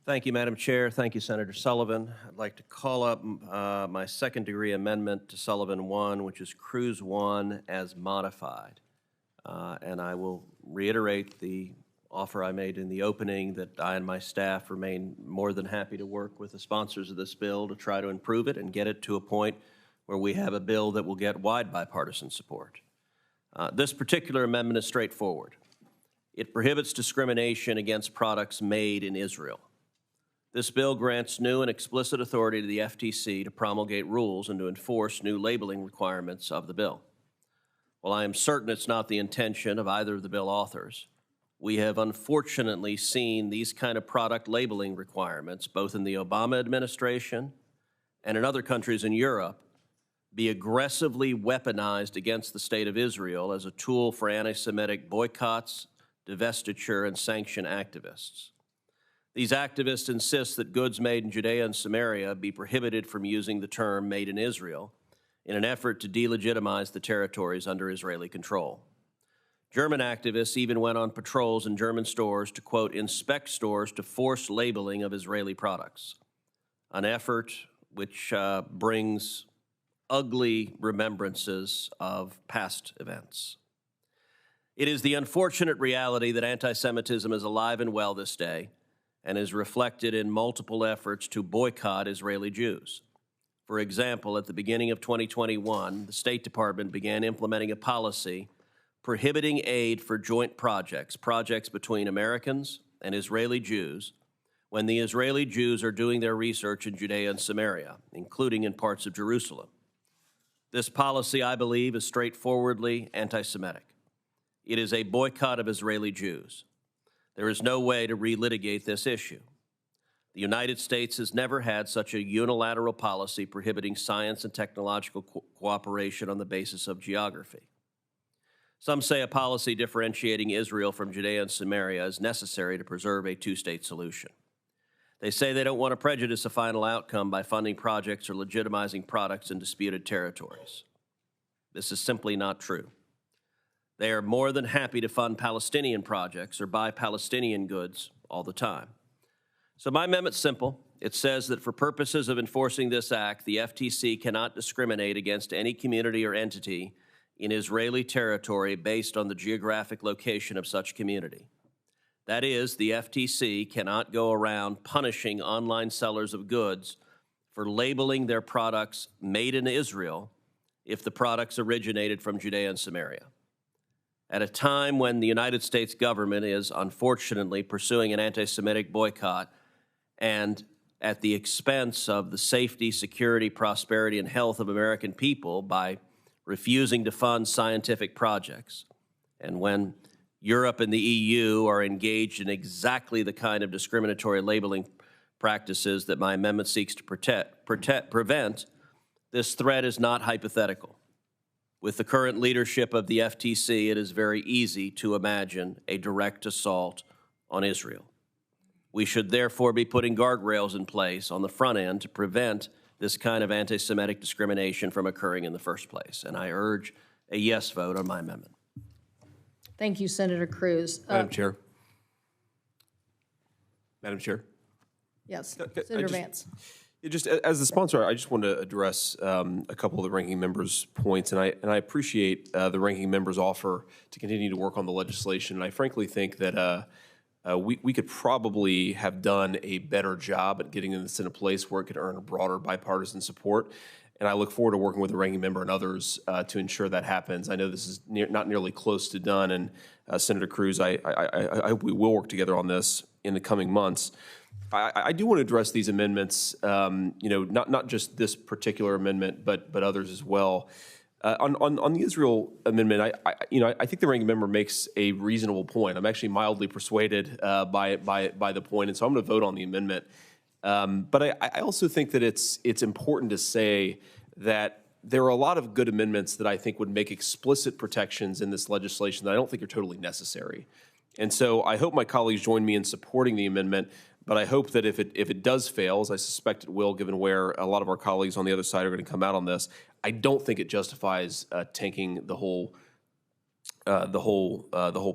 Thank you, Madam Chair. Thank you, Senator Sullivan. I'd like to call up my second-degree amendment to Sullivan 1, which is Cruz 1 as modified. And I will reiterate the offer I made in the opening that I and my staff remain more than happy to work with the sponsors of this bill to try to improve it and get it to a point where we have a bill that will get wide bipartisan support. This particular amendment is straightforward. It prohibits discrimination against products made in Israel. This bill grants new and explicit authority to the FTC to promulgate rules and to enforce new labeling requirements of the bill. While I am certain it's not the intention of either of the bill authors, we have unfortunately seen these kind of product labeling requirements, both in the Obama administration and in other countries in Europe, be aggressively weaponized against the State of Israel as a tool for anti-Semitic boycotts, divestiture, and sanction activists. These activists insist that goods made in Judea and Samaria be prohibited from using the term made in Israel in an effort to delegitimize the territories under Israeli control. German activists even went on patrols in German stores to, quote, inspect stores to force labeling of Israeli products, an effort which brings ugly remembrances of past events. It is the unfortunate reality that anti-Semitism is alive and well this day and is reflected in multiple efforts to boycott Israeli Jews. For example, at the beginning of 2021, the State Department began implementing a policy prohibiting aid for joint projects between Americans and Israeli Jews, when the Israeli Jews are doing their research in Judea and Samaria, including in parts of Jerusalem. This policy, I believe, is straightforwardly anti-Semitic. It is a boycott of Israeli Jews. There is no way to relitigate this issue. The United States has never had such a unilateral policy prohibiting science and technological cooperation on the basis of geography. Some say a policy differentiating Israel from Judea and Samaria is necessary to preserve a two-state solution. They say they don't want to prejudice a final outcome by funding projects or legitimizing products in disputed territories. This is simply not true. They are more than happy to fund Palestinian projects or buy Palestinian goods all the time. So my amendment's simple. It says that for purposes of enforcing this act, the FTC cannot discriminate against any community or entity in Israeli territory based on the geographic location of such community. That is, the FTC cannot go around punishing online sellers of goods for labeling their products made in Israel if the products originated from Judea and Samaria. At a time when the United States government is unfortunately pursuing an anti-Semitic boycott and at the expense of the safety, security, prosperity, and health of American people by refusing to fund scientific projects, and when Europe and the EU are engaged in exactly the kind of discriminatory labeling practices that my amendment seeks to prevent, this threat is not hypothetical. With the current leadership of the FTC, it is very easy to imagine a direct assault on Israel. We should therefore be putting guardrails in place on the front end to prevent this kind of anti-Semitic discrimination from occurring in the first place. And I urge a yes vote on my amendment. Thank you, Senator Cruz. Madam Chair. Madam Chair. Yes, Senator Vance. Just as the sponsor, I just want to address a couple of the ranking members' points, and I appreciate the ranking member's offer to continue to work on the legislation. And I frankly think that we could probably have done a better job at getting this in a place where it could earn a broader bipartisan support. And I look forward to working with the ranking member and others to ensure that happens. I know this is not nearly close to done, and Senator Cruz, I hope we will work together on this in the coming months. I do want to address these amendments, not just this particular amendment, but others as well. On the Israel amendment, I think the ranking member makes a reasonable point. I'm actually mildly persuaded by the point, and so I'm going to vote on the amendment. But I also think that it's important to say that there are a lot of good amendments that I think would make explicit protections in this legislation that I don't think are totally necessary. And so I hope my colleagues join me in supporting the amendment, but I hope that if it does fail, as I suspect it will, given where a lot of our colleagues on the other side are going to come out on this, I don't think it justifies tanking the whole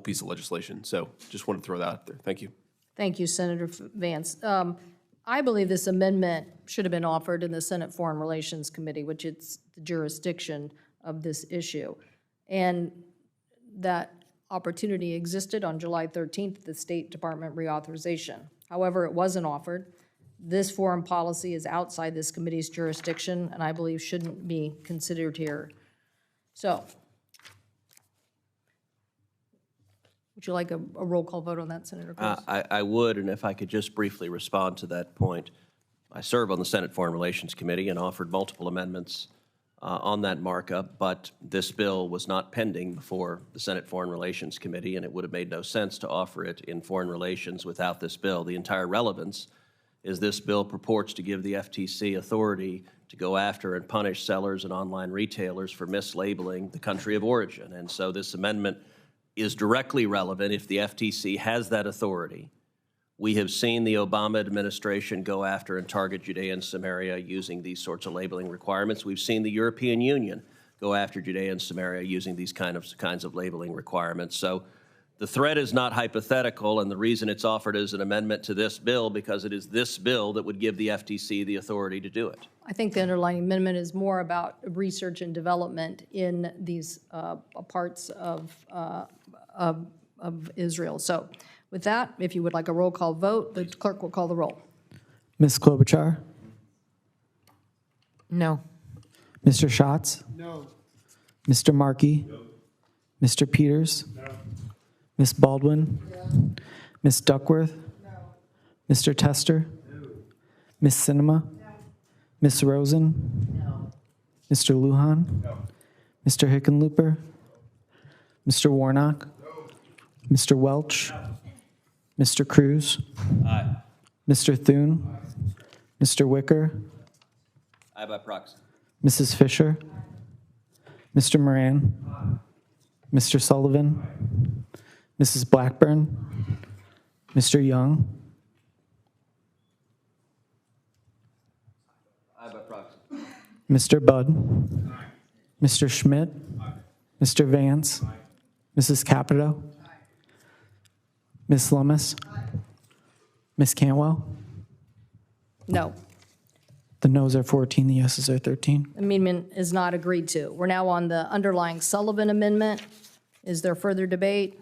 piece of legislation. So just want to throw that out there. Thank you. Thank you, Senator Vance. I believe this amendment should have been offered in the Senate Foreign Relations Committee, which is the jurisdiction of this issue. And that opportunity existed on July 13th at the State Department reauthorization. However, it wasn't offered. This foreign policy is outside this committee's jurisdiction, and I believe shouldn't be considered here. So, would you like a roll call vote on that, Senator Cruz? I would, and if I could just briefly respond to that point. I serve on the Senate Foreign Relations Committee and offered multiple amendments on that markup, but this bill was not pending before the Senate Foreign Relations Committee, and it would have made no sense to offer it in Foreign Relations without this bill. The entire relevance is this bill purports to give the FTC authority to go after and punish sellers and online retailers for mislabeling the country of origin. And so this amendment is directly relevant if the FTC has that authority. We have seen the Obama administration go after and target Judea and Samaria using these sorts of labeling requirements. We've seen the European Union go after Judea and Samaria using these kinds of labeling requirements. So the threat is not hypothetical, and the reason it's offered as an amendment to this bill because it is this bill that would give the FTC the authority to do it. I think the underlying amendment is more about research and development in these parts of Israel. So with that, if you would like a roll call vote, the clerk will call the roll. Ms. Klobuchar? No. Mr. Schatz? No. Mr. Markey? No. Mr. Peters? No. Ms. Baldwin? No. Ms. Duckworth? No. Mr. Tester? No. Ms. Sinema? No. Ms. Rosen? No. Mr. Lujan? No. Mr. Hickenlooper? Mr. Warnock? No. Mr. Welch? No. Mr. Cruz? Aye. Mr. Thune? Aye. Mr. Wicker? Aye by proxy. Mrs. Fisher? Mr. Moran? Mr. Sullivan? Mrs. Blackburn? Mr. Young? Aye by proxy. Mr. Budd? Mr. Schmidt? Mr. Vance? Mrs. Capito? Ms. Lummis? Ms. Cantwell? No. The noes are 14, the yeses are 13. Amendment is not agreed to. We're now on the underlying Sullivan amendment. Is there further debate?